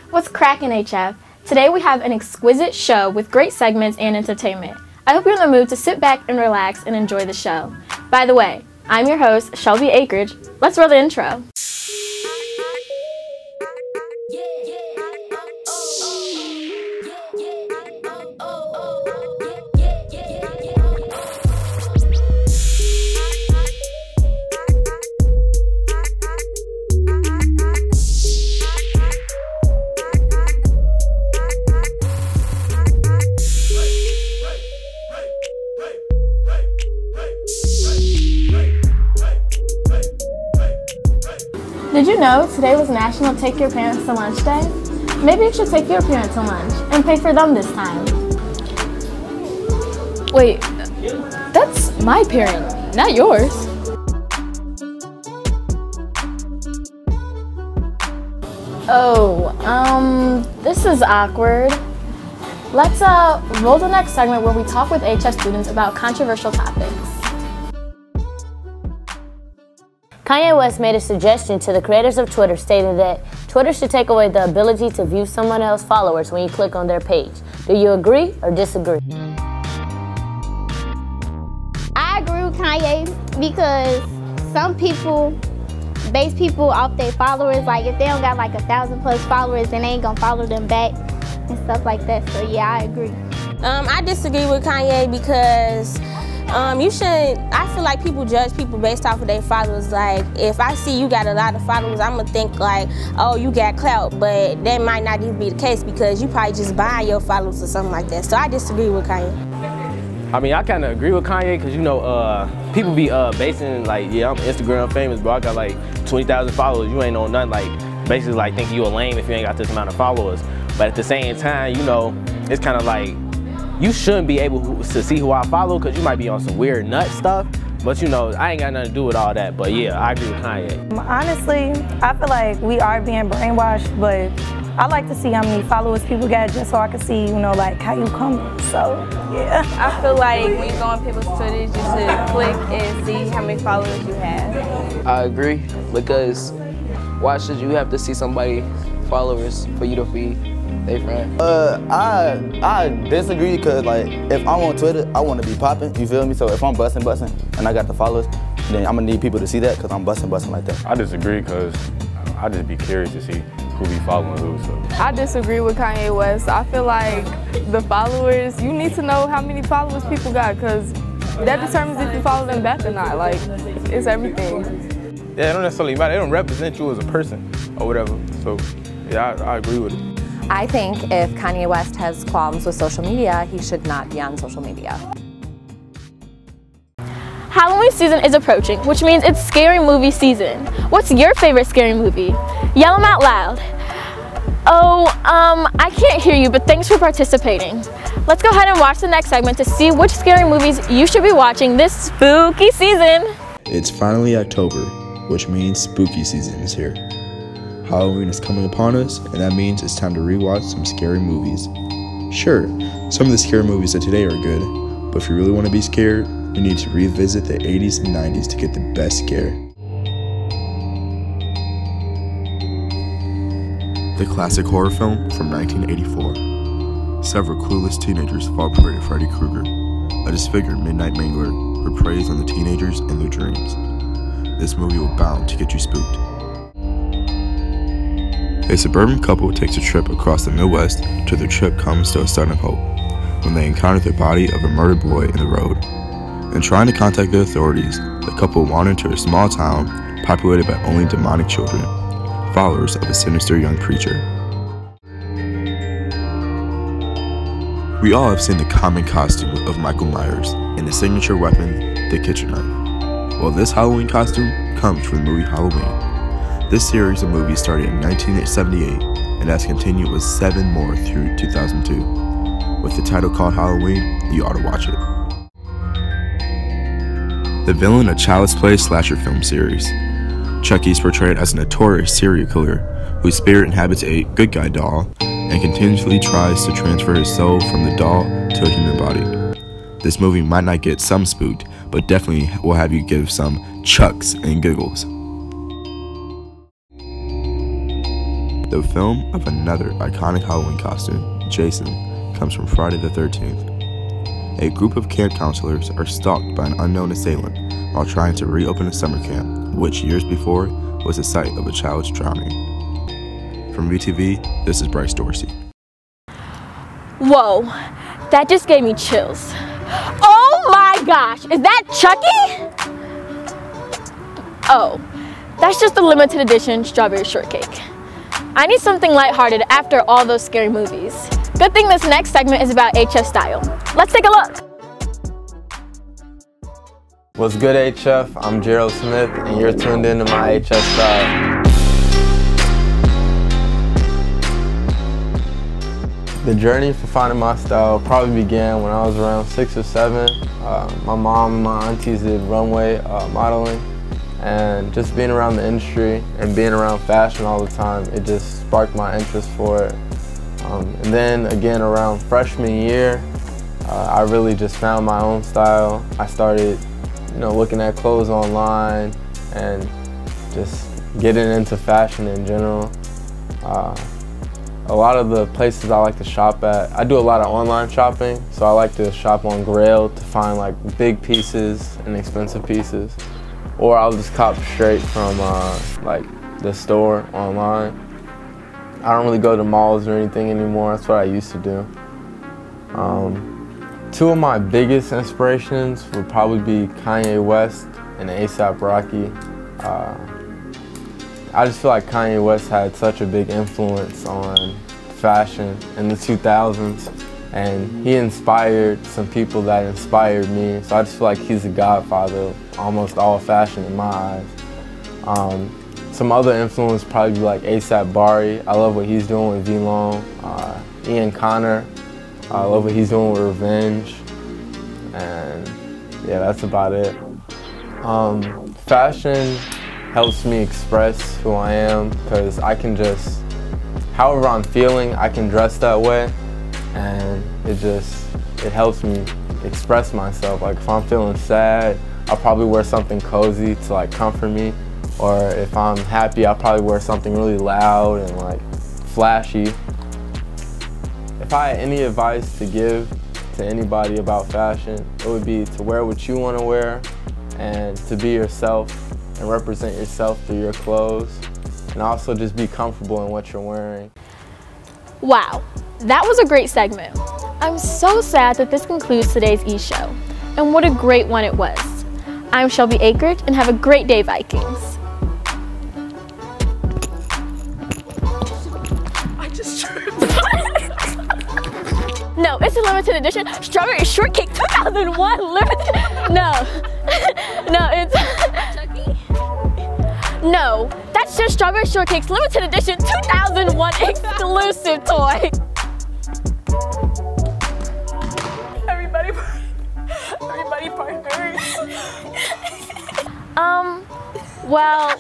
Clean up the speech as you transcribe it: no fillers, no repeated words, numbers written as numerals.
What's crackin', HF? Today we have an exquisite show with great segments and entertainment. I hope you're in the mood to sit back and relax and enjoy the show. By the way, I'm your host, Shelby Akridge. Let's roll the intro. Did you know today was National Take Your Parents to Lunch Day? Maybe you should take your parents to lunch and pay for them this time. Wait, that's my parent, not yours. This is awkward. Let's roll the next segment where we talk with HF students about controversial topics. Kanye West made a suggestion to the creators of Twitter stating that Twitter should take away the ability to view someone else's followers when you click on their page. Do you agree or disagree? I agree with Kanye because some people base people off their followers. Like if they don't got like 1,000+ followers, then they ain't gonna follow them back and stuff like that. So yeah, I agree. I disagree with Kanye because you shouldn't. I feel like people judge people based off of their followers. Like, if I see you got a lot of followers, I'm gonna think like, oh, you got clout, but that might not even be the case because you probably just buying your followers or something like that. So I disagree with Kanye. I mean, I kind of agree with Kanye because, you know, people be basing like, yeah, I'm Instagram famous, bro. I got like 20,000 followers. You ain't on nothing. Like, basically like thinking you a lame if you ain't got this amount of followers. But at the same time, you know, it's kind of like, you shouldn't be able to see who I follow because you might be on some weird nut stuff. But you know, I ain't got nothing to do with all that. But yeah, I agree with Kanye. Honestly, I feel like we are being brainwashed, but I like to see how many followers people got just so I can see, you know, like how you coming. So, yeah. I feel like when you go on people's Twitter, you should click and see how many followers you have. I agree because why should you have to see somebody's followers for you to feed? I disagree because like if I'm on Twitter, I want to be popping. You feel me? So if I'm busting, and I got the followers, then I'm gonna need people to see that because I'm busting like that. I disagree because I just be curious to see who be following who. So I disagree with Kanye West. I feel like the followers, you need to know how many followers people got because that determines if you follow them back or not. Like, it's everything. Yeah, it don't necessarily matter. They don't represent you as a person or whatever. So yeah, I agree with it. I think if Kanye West has qualms with social media, he should not be on social media. Halloween season is approaching, which means it's scary movie season. What's your favorite scary movie? Yell them out loud. I can't hear you, but thanks for participating. Let's go ahead and watch the next segment to see which scary movies you should be watching this spooky season. It's finally October, which means spooky season is here. Halloween is coming upon us, and that means it's time to rewatch some scary movies. Sure, some of the scary movies of today are good, but if you really want to be scared, you need to revisit the 80s and 90s to get the best scare. The classic horror film from 1984. Several clueless teenagers fall prey to Freddy Krueger, a disfigured midnight mangler who preys on the teenagers and their dreams. This movie will bound to get you spooked. A suburban couple takes a trip across the Midwest till their trip comes to a sudden halt when they encounter the body of a murdered boy in the road. In trying to contact the authorities, the couple wander into a small town populated by only demonic children, followers of a sinister young preacher. We all have seen the common costume of Michael Myers and the signature weapon, the kitchen knife. Well, this Halloween costume comes from the movie Halloween. This series of movies started in 1978 and has continued with 7 more through 2002. With the title called Halloween, you ought to watch it. The villain of Child's Play slasher film series. Chucky is portrayed as a notorious serial killer whose spirit inhabits a good guy doll and continuously tries to transfer his soul from the doll to a human body. This movie might not get some spooked, but definitely will have you give some chucks and giggles. The film of another iconic Halloween costume, Jason, comes from Friday the 13th. A group of camp counselors are stalked by an unknown assailant while trying to reopen a summer camp, which years before was the site of a child's drowning. From VTV, this is Bryce Dorsey. Whoa, that just gave me chills. Oh my gosh, is that Chucky? Oh, that's just the limited edition strawberry shortcake. I need something lighthearted after all those scary movies. Good thing this next segment is about HF style. Let's take a look. What's good, HF? I'm Gerald Smith, and you're tuned into my HF style. The journey for finding my style probably began when I was around 6 or 7. My mom and my aunties did runway modeling, and just being around the industry and being around fashion all the time, it just sparked my interest for it. And then again around freshman year, I really just found my own style. I started, looking at clothes online and just getting into fashion in general. A lot of the places I like to shop at, I do a lot of online shopping, so I like to shop on Grail to find like big pieces and expensive pieces. Or I'll just cop straight from like the store online. I don't really go to malls or anything anymore. That's what I used to do. Two of my biggest inspirations would probably be Kanye West and A$AP Rocky. I just feel like Kanye West had such a big influence on fashion in the 2000s, and he inspired some people that inspired me. So I just feel like he's the godfather of almost all fashion in my eyes. Some other influence probably be like A$AP Bari. I love what he's doing with V-Long. Ian Connor. I love what he's doing with Revenge. And yeah, that's about it. Fashion helps me express who I am, because I can just, however I'm feeling, I can dress that way, and it helps me express myself. Like if I'm feeling sad, I'll probably wear something cozy to like comfort me, or if I'm happy, I'll probably wear something really loud and like flashy. If I had any advice to give to anybody about fashion, it would be to wear what you want to wear and to be yourself and represent yourself through your clothes, and also just be comfortable in what you're wearing. Wow, that was a great segment. I'm so sad that this concludes today's E! Show, and what a great one it was. I'm Shelby Akridge, and have a great day, Vikings. I just tripped. No, it's a limited edition strawberry shortcake 2001 limited. No, no, it's Chucky. No, that's just strawberry shortcake's limited edition 2001 exclusive toy. Everybody partners. Well.